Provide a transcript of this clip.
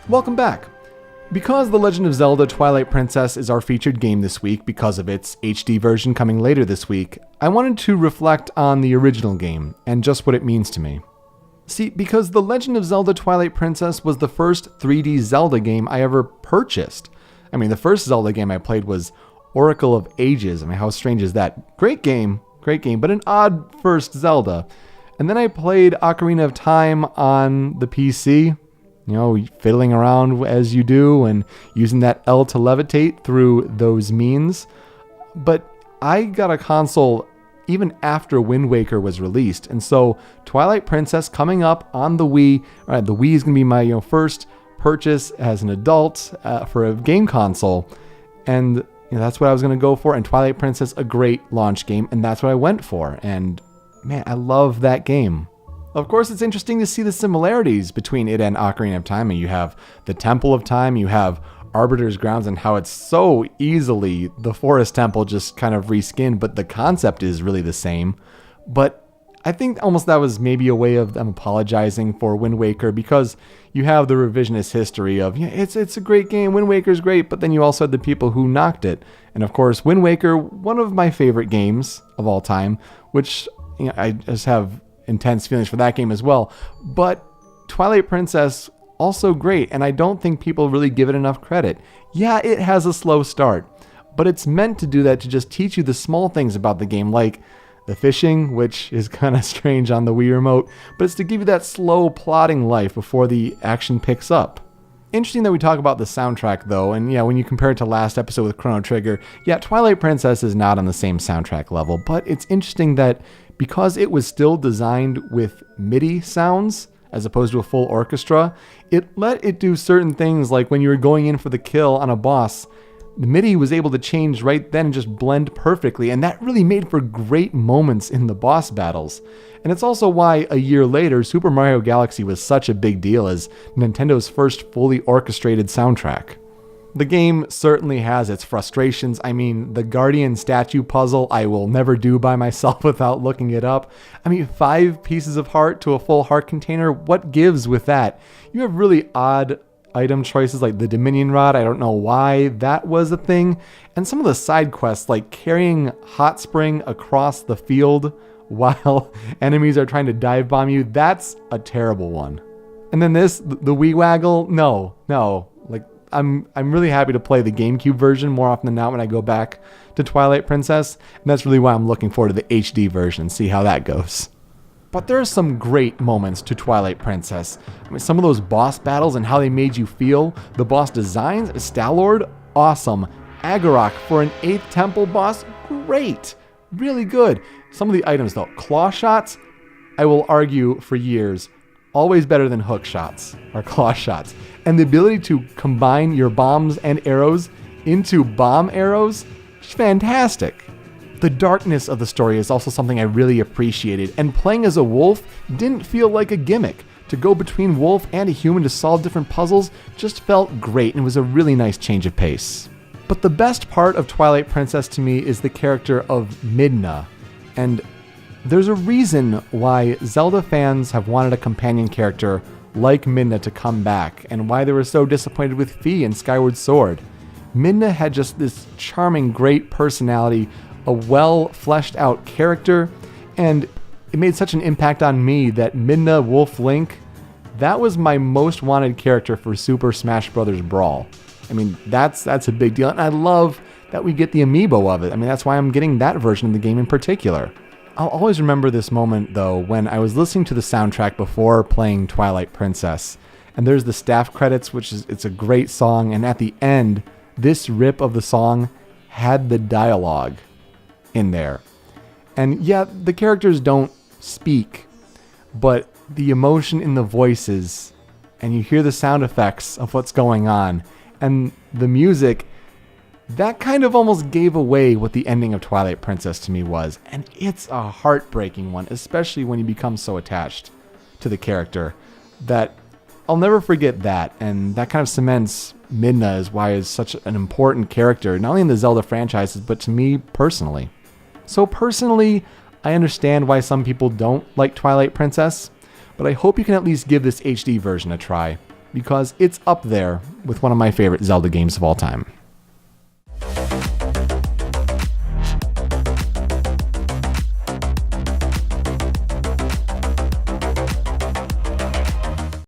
Welcome back! Because The Legend of Zelda Twilight Princess is our featured game this week because of its HD version coming later this week, I wanted to reflect on the original game and just what it means to me. See, because The Legend of Zelda Twilight Princess was the first 3D Zelda game I ever purchased. I mean, the first Zelda game I played was Oracle of Ages. I mean, how strange is that? Great game, but an odd first Zelda. And then I played Ocarina of Time on the PC, fiddling around as you do and using that L to levitate through those means. But I got a console even after Wind Waker was released. And so Twilight Princess coming up on the Wii. All right, the Wii is going to be my first purchase as an adult for a game console. And that's what I was going to go for. And Twilight Princess, a great launch game. And that's what I went for. And man, I love that game. Of course, it's interesting to see the similarities between it and Ocarina of Time. And you have the Temple of Time, you have Arbiter's Grounds, and how it's so easily the Forest Temple just kind of reskinned, but the concept is really the same. But I think almost that was maybe a way of them apologizing for Wind Waker, because you have the revisionist history of, it's a great game, Wind Waker's great, but then you also had the people who knocked it. And of course, Wind Waker, one of my favorite games of all time, which I just have intense feelings for that game as well. But Twilight Princess, also great, and I don't think people really give it enough credit. Yeah, it has a slow start, but it's meant to do that to just teach you the small things about the game, like the fishing, which is kind of strange on the Wii Remote, but it's to give you that slow plodding life before the action picks up. Interesting that we talk about the soundtrack though, and when you compare it to last episode with Chrono Trigger, Twilight Princess is not on the same soundtrack level, but it's interesting that because it was still designed with MIDI sounds, as opposed to a full orchestra, it let it do certain things, like when you were going in for the kill on a boss, the MIDI was able to change right then and just blend perfectly, and that really made for great moments in the boss battles. And it's also why a year later, Super Mario Galaxy was such a big deal as Nintendo's first fully orchestrated soundtrack. The game certainly has its frustrations. I mean, the Guardian statue puzzle I will never do by myself without looking it up. I mean, 5 pieces of heart to a full heart container, what gives with that? You have really odd item choices like the Dominion Rod, I don't know why that was a thing. And some of the side quests like carrying Hot Spring across the field while enemies are trying to dive bomb you, that's a terrible one. And then the Wii Waggle, no. Like, I'm really happy to play the GameCube version more often than not when I go back to Twilight Princess, and that's really why I'm looking forward to the HD version and see how that goes. But there are some great moments to Twilight Princess. I mean, some of those boss battles and how they made you feel, the boss designs, Stalord, awesome. Agorok for an 8th temple boss, great, really good. Some of the items though, claw shots, I will argue for years, always better than hook shots or claw shots. And the ability to combine your bombs and arrows into bomb arrows, fantastic. The darkness of the story is also something I really appreciated, and playing as a wolf didn't feel like a gimmick. To go between wolf and a human to solve different puzzles just felt great and was a really nice change of pace. But the best part of Twilight Princess to me is the character of Midna, and there's a reason why Zelda fans have wanted a companion character like Midna to come back, and why they were so disappointed with Fi in Skyward Sword. Midna had just this charming, great personality, a well fleshed out character, and it made such an impact on me that Midna Wolf Link, that was my most wanted character for Super Smash Bros. Brawl. I mean, that's a big deal, and I love that we get the amiibo of it. I mean, that's why I'm getting that version of the game in particular. I'll always remember this moment, though, when I was listening to the soundtrack before playing Twilight Princess, and there's the staff credits, it's a great song, and at the end, this rip of the song had the dialogue in there. And yeah, the characters don't speak, but the emotion in the voices, and you hear the sound effects of what's going on, and the music, that kind of almost gave away what the ending of Twilight Princess to me was. And it's a heartbreaking one, especially when you become so attached to the character, that I'll never forget that. And that kind of cements Midna as why is such an important character, not only in the Zelda franchises, but to me personally. So personally, I understand why some people don't like Twilight Princess, but I hope you can at least give this HD version a try. because it's up there with one of my favorite Zelda games of all time.